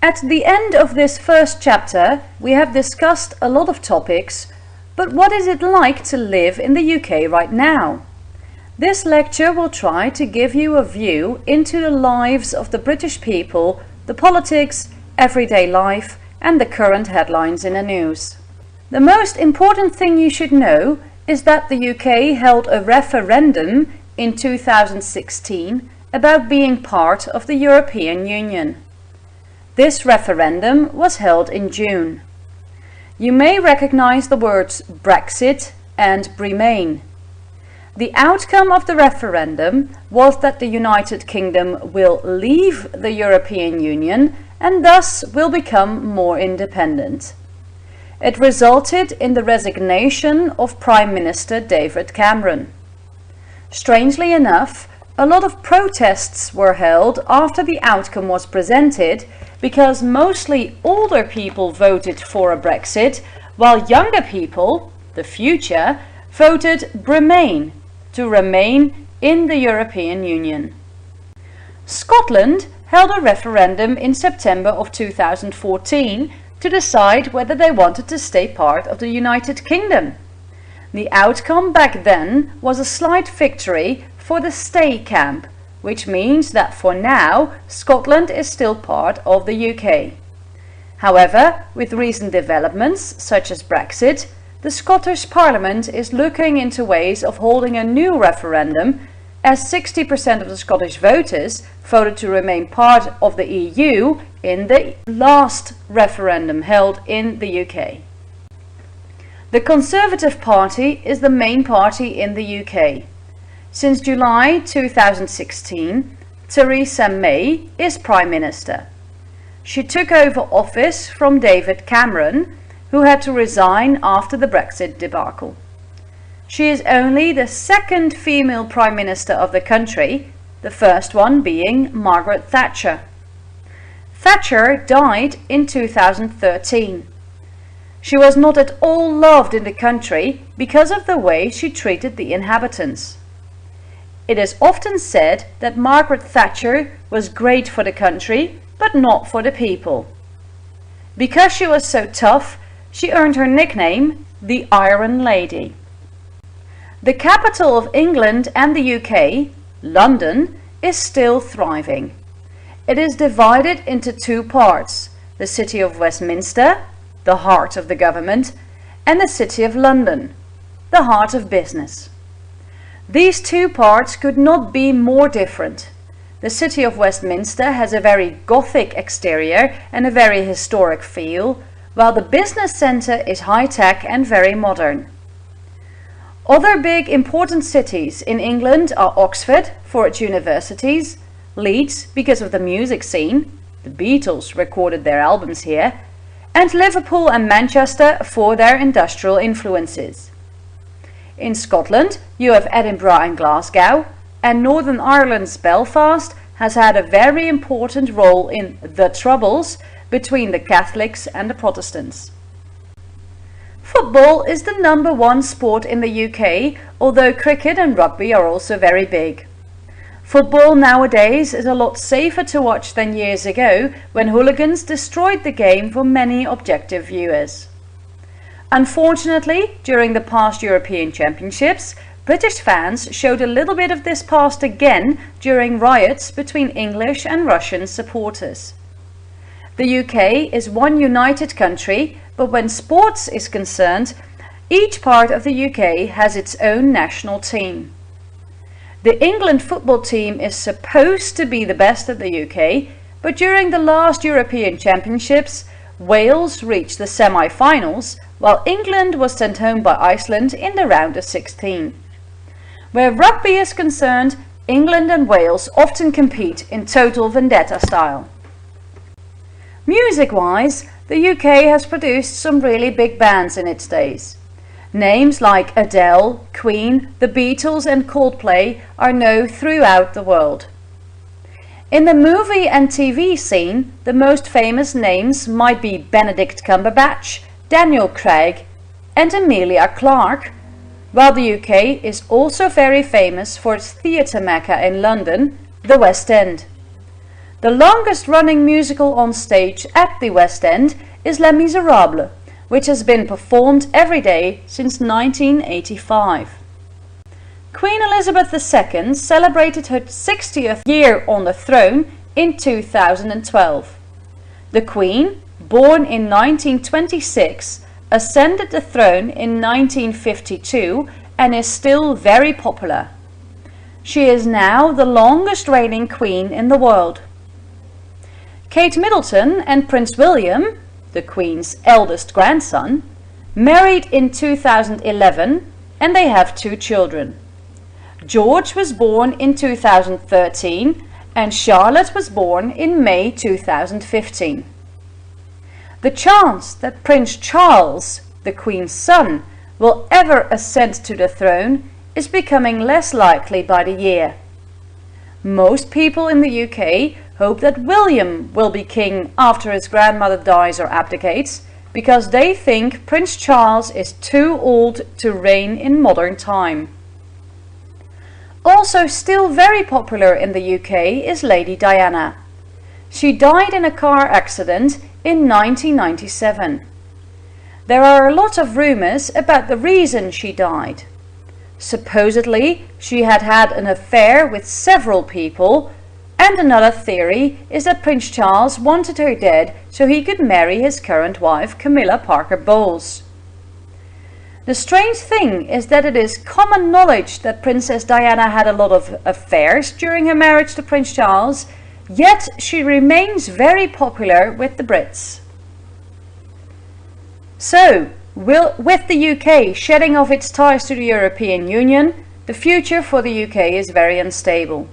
At the end of this first chapter, we have discussed a lot of topics, but what is it like to live in the UK right now? This lecture will try to give you a view into the lives of the British people, the politics, everyday life, and the current headlines in the news. The most important thing you should know is that the UK held a referendum in 2016 about being part of the European Union. This referendum was held in June. You may recognize the words Brexit and Remain. The outcome of the referendum was that the United Kingdom will leave the European Union and thus will become more independent. It resulted in the resignation of Prime Minister David Cameron. Strangely enough, a lot of protests were held after the outcome was presented because mostly older people voted for a Brexit, while younger people, the future, voted Remain, to remain in the European Union. Scotland held a referendum in September of 2014 to decide whether they wanted to stay part of the United Kingdom. The outcome back then was a slight victory for the stay camp, which means that for now Scotland is still part of the UK. However, with recent developments such as Brexit, the Scottish Parliament is looking into ways of holding a new referendum, as 60% of the Scottish voters voted to remain part of the EU in the last referendum held in the UK. The Conservative Party is the main party in the UK. Since July 2016, Theresa May is Prime Minister. She took over office from David Cameron, who had to resign after the Brexit debacle. She is only the second female Prime Minister of the country, the first one being Margaret Thatcher. Thatcher died in 2013. She was not at all loved in the country because of the way she treated the inhabitants. It is often said that Margaret Thatcher was great for the country, but not for the people. Because she was so tough, she earned her nickname, the Iron Lady. The capital of England and the UK, London, is still thriving. It is divided into two parts, the city of Westminster, the heart of the government, and the city of London, the heart of business. These two parts could not be more different. The city of Westminster has a very Gothic exterior and a very historic feel, while the business centre is high-tech and very modern. Other big important cities in England are Oxford for its universities, Leeds because of the music scene, the Beatles recorded their albums here, and Liverpool and Manchester for their industrial influences. In Scotland, you have Edinburgh and Glasgow, and Northern Ireland's Belfast has had a very important role in the Troubles between the Catholics and the Protestants. Football is the #1 sport in the UK, although cricket and rugby are also very big. Football nowadays is a lot safer to watch than years ago, when hooligans destroyed the game for many objective viewers. Unfortunately, during the past European Championships, British fans showed a little bit of this past again during riots between English and Russian supporters. The UK is one united country, but when sports is concerned, each part of the UK has its own national team. The England football team is supposed to be the best of the UK, but during the last European Championships, Wales reached the semi-finals, while England was sent home by Iceland in the round of 16. Where rugby is concerned, England and Wales often compete in total vendetta style. Music-wise, the UK has produced some really big bands in its days. Names like Adele, Queen, the Beatles and Coldplay are known throughout the world. In the movie and TV scene, the most famous names might be Benedict Cumberbatch, Daniel Craig and Emilia Clarke, while the UK is also very famous for its theatre mecca in London, the West End. The longest running musical on stage at the West End is Les Miserables, which has been performed every day since 1985. Queen Elizabeth II celebrated her 60th year on the throne in 2012. The Queen, born in 1926, ascended the throne in 1952 and is still very popular. She is now the longest reigning queen in the world. Kate Middleton and Prince William, the Queen's eldest grandson, married in 2011 and they have 2 children. George was born in 2013 and Charlotte was born in May 2015. The chance that Prince Charles, the Queen's son, will ever ascend to the throne is becoming less likely by the year. Most people in the UK hope that William will be king after his grandmother dies or abdicates, because they think Prince Charles is too old to reign in modern time. Also still very popular in the UK is Lady Diana. She died in a car accident in 1997. There are a lot of rumours about the reason she died. Supposedly, she had had an affair with several people, and another theory is that Prince Charles wanted her dead so he could marry his current wife, Camilla Parker Bowles. The strange thing is that it is common knowledge that Princess Diana had a lot of affairs during her marriage to Prince Charles, yet she remains very popular with the Brits. So, with the UK shedding off its ties to the European Union, the future for the UK is very unstable.